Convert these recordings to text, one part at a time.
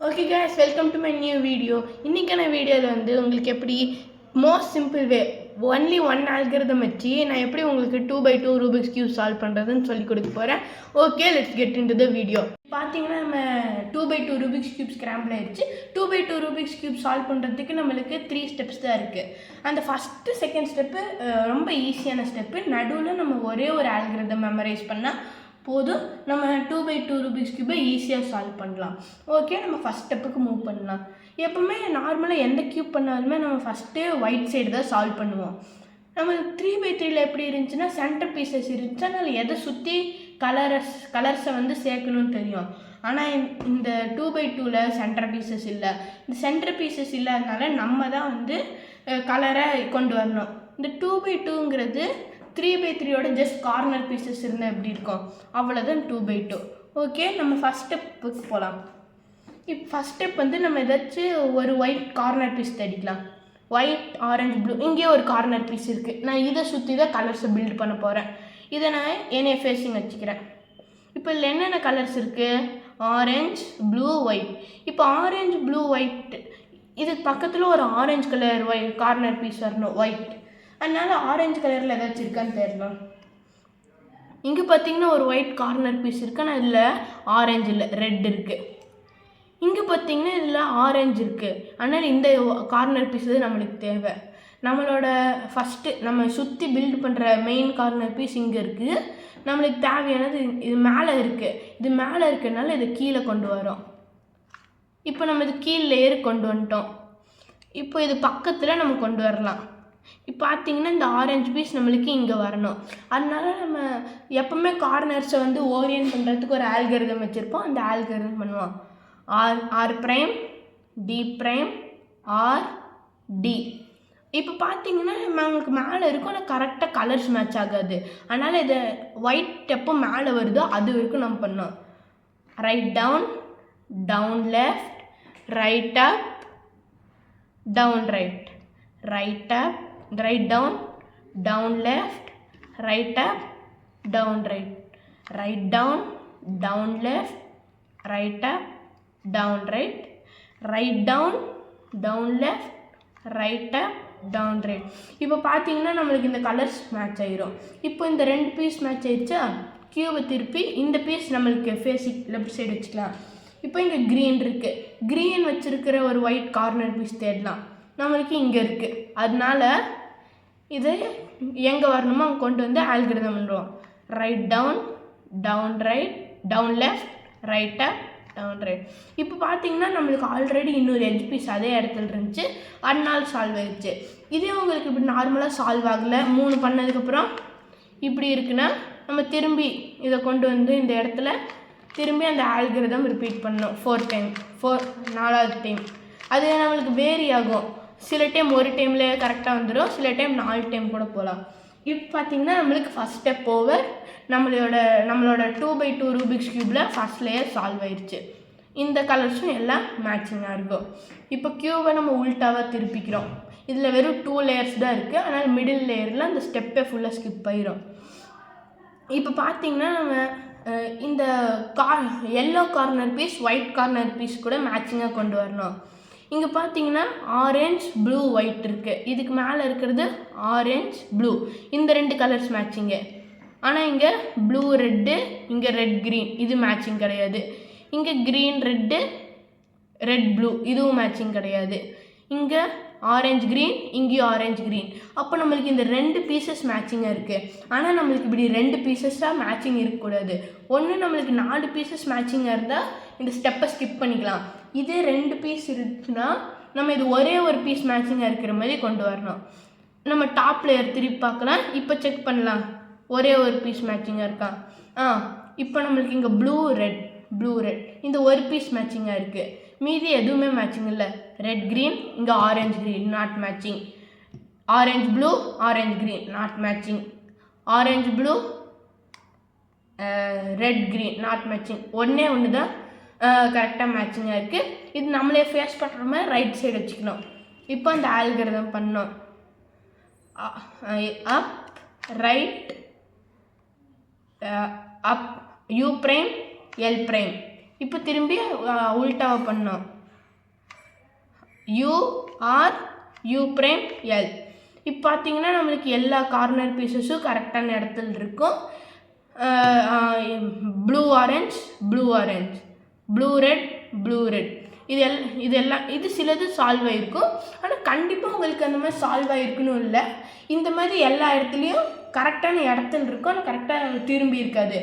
Okay guys, welcome to my new video. இன்னைக்கான வீடியோவில் வந்து உங்களுக்கு எப்படி most simple way only one algorithm வச்சு நான் எப்படி உங்களுக்கு 2x2 ரூபிக்ஸ் கியூப் சால்வ் பண்ணுறதுன்னு சொல்லி கொடுக்க போகிறேன். Okay, let's get in to the video. பார்த்தீங்கன்னா நம்ம 2x2 ரூபிக்ஸ் கியூப் ஸ்க்ராம்பிள் ஆயிடுச்சு. 2x2 ரூபிக்ஸ் கியூப் சால்வ் பண்ணுறதுக்கு நம்மளுக்கு 3 ஸ்டெப்ஸ் தான் இருக்குது. அந்த ஃபஸ்ட்டு செகண்ட் ஸ்டெப்பு ரொம்ப ஈஸியான ஸ்டெப்பு. நடுவில் நம்ம ஒரே ஒரு ஆல்கரிதம் மெமரைஸ் பண்ணால் போதும், நம்ம 2x2 ரூபிக்ஸ் கியூபை ஈஸியாக சால்வ் பண்ணலாம். ஓகே, நம்ம ஃபஸ்ட் ஸ்டெப்புக்கு மூவ் பண்ணலாம். எப்போவுமே நார்மலாக எந்த கியூப் பண்ணாலுமே நம்ம ஃபஸ்ட்டு ஒயிட் சைடு தான் சால்வ் பண்ணுவோம். நம்ம 3x3 எப்படி இருந்துச்சுன்னா சென்டர் பீசஸ் இருந்துச்சு, அதனால் எதை சுற்றி கலர்ஸை வந்து சேர்க்கணும்னு தெரியும். ஆனால் இந்த 2x2 சென்டர் பீசஸ் இல்லை. இந்த சென்டர் பீசஸ் இல்லாதனால நம்ம தான் வந்து கலரை கொண்டு வரணும். இந்த 2x2ங்கிறது 3x3 ஜஸ்ட் கார்னர் பீசஸ் இருந்தால் எப்படி இருக்கும், அவ்வளோதான் 2x2. ஓகே, நம்ம ஃபஸ்ட் ஸ்டெப்புக்கு போகலாம். இப்போ ஃபஸ்ட் ஸ்டெப் வந்து நம்ம ஏதாச்சும் ஒரு ஒயிட் கார்னர் பீஸ் தேடிக்கலாம். ஒயிட், ஆரஞ்சு, ப்ளூ, இங்கே ஒரு கார்னர் பீஸ் இருக்குது. நான் இதை சுற்றி தான் கலர்ஸை பில்ட் பண்ண போகிறேன். இதை நான் என்னைய ஃபேஸிங் வச்சுக்கிறேன். இப்போ இதில் என்னென்ன கலர்ஸ் இருக்குது? Orange, blue, white. இப்போ ஆரஞ்சு, ப்ளூ, ஒயிட், இதுக்கு பக்கத்தில் ஒரு ஆரஞ்சு கலர் கார்னர் பீஸ் வரணும், ஒயிட். அதனால் ஆரஞ்சு கலரில் ஏதாச்சும் இருக்கான்னு தெரியலாம். இங்கே பார்த்தீங்கன்னா ஒரு ஒயிட் கார்னர் பீஸ் இருக்குது, ஆனால் இதில் ஆரஞ்சு இல்லை, ரெட் இருக்குது. இங்கே பார்த்தீங்கன்னா இதில் ஆரஞ்சு இருக்குது, ஆனால் இந்த கார்னர் பீஸ் தான் நம்மளுக்கு தேவை. நம்மளோட ஃபஸ்ட்டு நம்ம சுற்றி பில்ட் பண்ணுற மெயின் கார்னர் பீஸ் இங்கே இருக்குது. நம்மளுக்கு தேவையானது இது மேலே இருக்குது. இது மேலே இருக்கிறதுனால இதை கீழே கொண்டு வரோம். இப்போ நம்ம இது கீழே லேயர் கொண்டு வந்துட்டோம். இப்போ இது பக்கத்தில் நம்ம கொண்டு வரலாம். இப்போ பார்த்தீங்கன்னா இந்த ஆரஞ்சு பீஸ் நம்மளுக்கு இங்கே வரணும். அதனால நம்ம எப்போவுமே கார்னர்ஸை வந்து ஓரியன்ட் பண்ணுறதுக்கு ஒரு ஆல்கரிதம் வச்சுருப்போம். அந்த ஆல்கரிதம் பண்ணுவோம். R prime, D prime, R D. இப்போ பார்த்தீங்கன்னா நம்மளுக்கு மேலே இருக்கும், ஆனால் கரெக்டாக கலர்ஸ் மேட்ச் ஆகாது. அதனால் இதை ஒயிட் எப்போ மேலே வருதோ அது வரைக்கும் நம்ம பண்ணோம். Right down, down left, right up, down right, right up, right down, down left, right up, down right, right down, down left, right up, down right, right down, down left, right up, down right. இப்போ பார்த்தீங்கன்னா நம்மளுக்கு இந்த colours match ஆயிரும். இப்போ இந்த 2 piece match ஆயிடுச்சா, கியூபை திருப்பி இந்த பீஸ் நம்மளுக்கு ஃபேஸிக் லெஃப்ட் சைடு வச்சுக்கலாம். இப்போ இங்கே க்ரீன் இருக்குது. க்ரீன் வச்சுருக்கிற ஒரு ஒயிட் கார்னர் பீஸ் தேடலாம். நம்மளுக்கு இங்கே இருக்குது. அதனால இது எங்கே வரணுமோ அங்கே கொண்டு வந்து ஆல்கரிதம் பண்ணுறோம். Right down, down right, down left, right up, down right. இப்போ பார்த்தீங்கன்னா நம்மளுக்கு ஆல்ரெடி இன்னொரு எட்ஜ் பீஸ் அதே இடத்துல இருந்துச்சு, அதனால சால்வ் ஆயிடுச்சு. இதே உங்களுக்கு இப்படி நார்மலாக சால்வ் ஆகலை, 3 பண்ணதுக்கப்புறம் இப்படி இருக்குன்னா நம்ம திரும்பி இதை கொண்டு வந்து இந்த இடத்துல திரும்பி அந்த ஆல்கரிதம் ரிப்பீட் பண்ணணும் 4வது டைம். அது நம்மளுக்கு வேரி ஆகும். சில டைம் ஒரு டைமில் கரெக்டாக வந்துடும், சில டைம் 4 டைம் கூட போகலாம். இப்போ பார்த்தீங்கன்னா நம்மளுக்கு ஃபஸ்ட் ஸ்டெப் ஓவர். நம்மளோட 2x2 ரூபிக்ஸ் கியூபில் ஃபஸ்ட் லேயர் சால்வ் ஆயிடுச்சு. இந்த கலர்ஸும் எல்லாம் மேட்சிங்காக இருக்கும். இப்போ கியூபை நம்ம உல்ட்டாவாக திருப்பிக்கிறோம். இதில் வெறும் 2 லேயர்ஸ் தான் இருக்குது, அதனால் மிடில் லேயரில் அந்த ஸ்டெப்பே ஃபுல்லாக ஸ்கிப் ஆயிரும். இப்போ பார்த்தீங்கன்னா நம்ம இந்த yellow corner piece white corner piece கூட மேட்சிங்காக கொண்டு வரணும். இங்கே பார்த்தீங்கன்னா ஆரஞ்ச், ப்ளூ, ஒயிட் இருக்குது. இதுக்கு மேலே இருக்கிறது ஆரஞ்ச், ப்ளூ, இந்த 2 கலர்ஸ் மேட்சிங்கு. ஆனால் இங்கே ப்ளூ ரெட்டு, இங்கே ரெட் க்ரீன், இது மேட்சிங் கிடையாது. இங்கே க்ரீன் ரெட்டு, ரெட் ப்ளூ, இதுவும் மேட்சிங் கிடையாது. இங்கே ஆரஞ்சு க்ரீன், இங்கேயும் ஆரஞ்சு க்ரீன். அப்போ நம்மளுக்கு இந்த 2 பீசஸ் மேட்சிங்காக இருக்குது. ஆனால் நம்மளுக்கு இப்படி 2 பீசஸாக மேட்சிங் இருக்கக்கூடாது. ஒன்று நம்மளுக்கு 4 பீசஸ் மேட்சிங்காக இருந்தால் இந்த ஸ்டெப்பை ஸ்கிப் பண்ணிக்கலாம். இதே 2 பீஸ் இருக்குன்னா நம்ம இது ஒரே ஒரு பீஸ் மேட்சிங்காக இருக்கிற மாதிரி கொண்டு வரணும். நம்ம டாப் லேயர் திருப்பி பார்க்கலாம். இப்போ செக் பண்ணலாம், ஒரே ஒரு பீஸ் மேட்சிங்காக இருக்கா. இப்போ நம்மளுக்கு இங்கே ப்ளூ ரெட், ப்ளூ ரெட், இந்த ஒரு பீஸ் மேட்சிங்காக இருக்குது. மீதி எதுவுமே மேட்சிங் இல்லை. ரெட் க்ரீன், இங்கே orange green, not matching. Orange blue, orange green, not matching. Orange blue, red green, not matching. ஒன்று தான் கரெக்டாக மேட்சிங்காக இருக்குது. இது நம்மளே ஃபேஸ் பண்ணுற மாதிரி ரைட் சைடு வச்சுக்கணும். இப்போ அந்த ஆல்கரிதம் பண்ணோம். Up, right, up, U prime, L prime, இப்போ திரும்பி உல்டாவை பண்ணோம். U prime L. இப்போ பார்த்தீங்கன்னா நம்மளுக்கு எல்லா கார்னர் பீசஸும் கரெக்டான இடத்துல இருக்கும். ப்ளூ ஆரஞ்ச் ப்ளூ ரெட் இது சிலது சால்வ் ஆகிருக்கும். ஆனால் கண்டிப்பாக உங்களுக்கு அந்த மாதிரி சால்வ் ஆகிருக்குன்னு இல்லை. இந்த மாதிரி எல்லா இடத்துலையும் கரெக்டான இடத்துல இருக்கும், ஆனால் கரெக்டாக திரும்பி இருக்காது.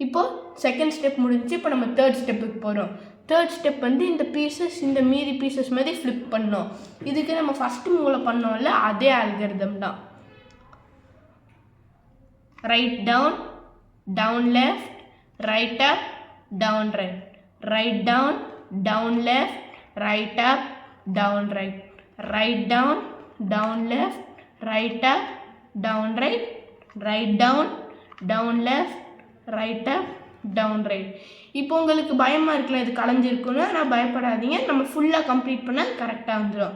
இப்போது செகண்ட் ஸ்டெப் முடிஞ்சு இப்போ நம்ம தேர்ட் ஸ்டெப்புக்கு போகிறோம். தேர்ட் ஸ்டெப் வந்து இந்த மீதி பீசஸ் மாதிரி ஃப்ளிப் பண்ணோம். இதுக்கு நம்ம ஃபஸ்ட்டு மூவில் பண்ணோம்ல அதே அல்காரிதம் தான். Right down left, right up, down right, right down left, right up, down right, right down left, right up, down right, right down left, right up, down right. இப்போ உங்களுக்கு பயமாக இருக்கலாம் இது கலைஞ்சிருக்குன்னு, ஆனால் பயப்படாதீங்க, நம்ம ஃபுல்லாக கம்ப்ளீட் பண்ணால் கரெக்டாக வந்துடும்.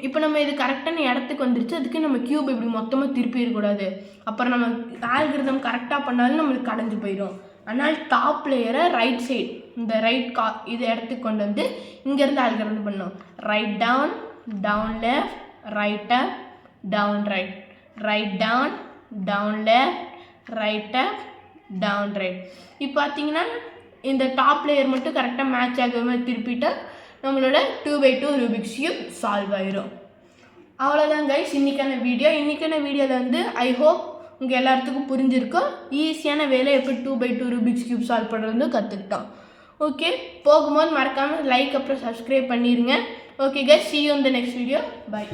இப்போ நம்ம இது கரெக்டான இடத்துக்கு வந்துருச்சு. அதுக்கு நம்ம கியூப் இப்படி மொத்தமாக திருப்பிடக்கூடாது. அப்புறம் நம்ம ஆல்கிரிதம் கரெக்டாக பண்ணாலும் நம்மளுக்கு கலைஞ்சு போயிடும். அதனால் டாப் லேயரை ரைட் சைட் இந்த இது இடத்துக்கு கொண்டு வந்து இங்கேருந்து ஆல்கிரிதம் பண்ணோம். Right down left, right up, down right, right down left, right up, down right. இப்போ பார்த்தீங்கன்னா இந்த டாப் லேயர் மட்டும் கரெக்டாக மேட்ச் ஆகிற மாதிரி திருப்பிட்டு நம்மளோட 2x2 ரூபிக்ஸ் கியூப் சால்வ் ஆயிரும். அவ்வளோதான் கைஸ் இன்றைக்கான வீடியோவில் வந்து ஐ ஹோப் உங்கள் எல்லாத்துக்கும் புரிஞ்சிருக்கும். ஈஸியான வேலை எப்படி 2x2 ரூபிக்ஸ் கியூப் சால்வ் பண்ணுறதுன்னு கற்றுக்கிட்டோம். ஓகே, போகும்போது மறக்காமல் லைக் அப்புறம் சப்ஸ்கிரைப் பண்ணிடுங்க. Okay guys, see you in the next video. Bye.